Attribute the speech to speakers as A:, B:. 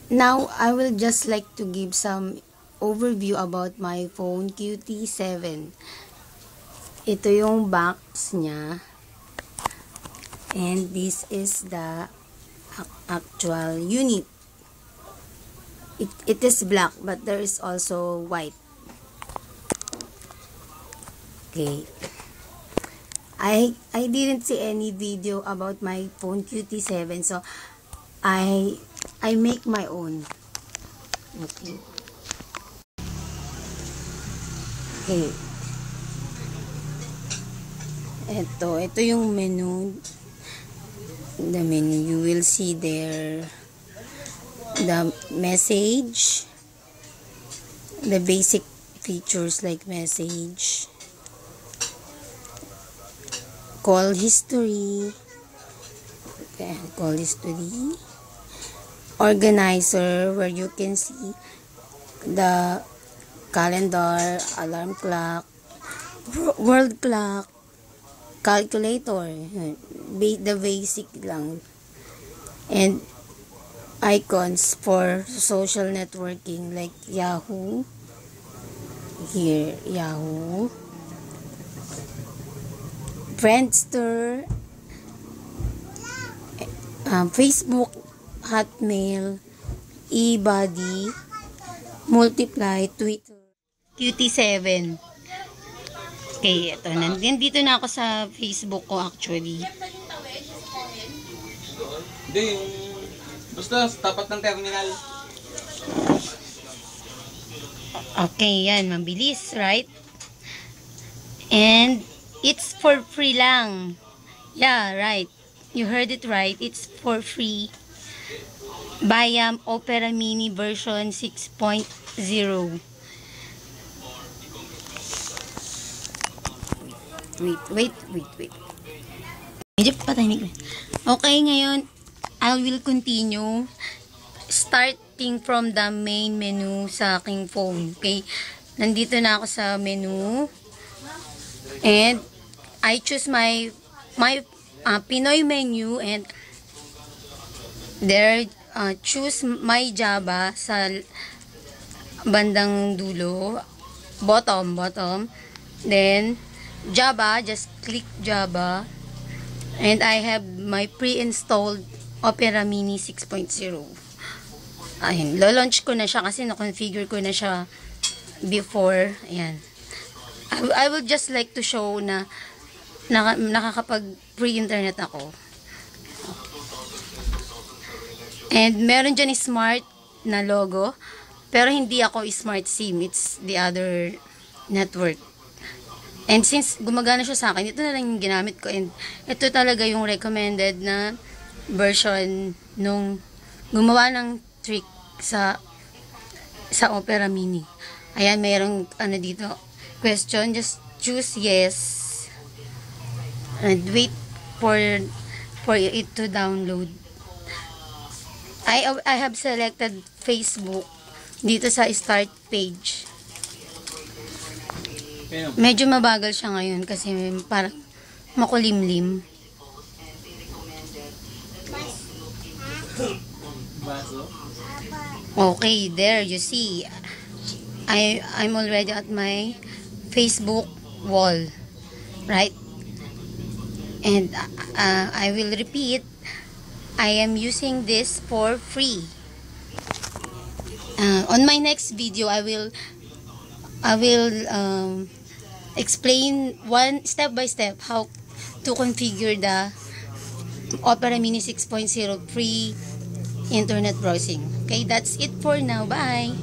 A: Now, I will just like to give some overview about my phone QT7. Ito yung box niya. And this is the actual unit. It is black, but there is also white. Okay. I didn't see any video about my phone QT7, so I make my own. Okay. Okay. Ito yung menu. The menu, you will see there the message, the basic features like message, call history, organizer where you can see the calendar, alarm clock, world clock, calculator, the basic lang, and icons for social networking like Yahoo, Friendster, Facebook, Hotmail, eBuddy, Multiply, Twitter, QT7. Okay, ito. Nandito na ako sa Facebook ko actually.
B: Hindi, basta tapat ng terminal.
A: Okay, yan. Mabilis, right? And it's for free lang. Yeah, right. You heard it right. It's for free. Bayam Opera Mini version 6.0. Wait. Medyo patahimik. Okay, ngayon, I will continue starting from the main menu sa aking phone. Okay? Nandito na ako sa menu. And I choose my Pinoy menu and there choose my Java sa bandang dulo, bottom. Then Java, just click Java. And I have my pre-installed Opera Mini 6.0. Ayun, lo-launch ko na siya kasi na-configure ko na siya before. Ayan. I will just like to show na nakakapag pre-internet ako. And meron dyan smart na logo. Pero hindi ako smart SIM. It's the other network. And since gumagana siya sa akin, ito na lang yung ginamit ko. And ito talaga yung recommended na version nung gumawa ng trick sa Opera Mini. Ayan, mayroong dito, question. Just choose yes. And wait for it to download. I have selected Facebook dito sa start page. Medyo mabagal siya ngayon kasi parang makulimlim. Okay, there you see. I'm already at my Facebook wall, right? And I will repeat. I am using this for free. On my next video, I will explain one step by step how to configure the Opera Mini 6.0 free internet browsing. Okay, that's it for now. Bye!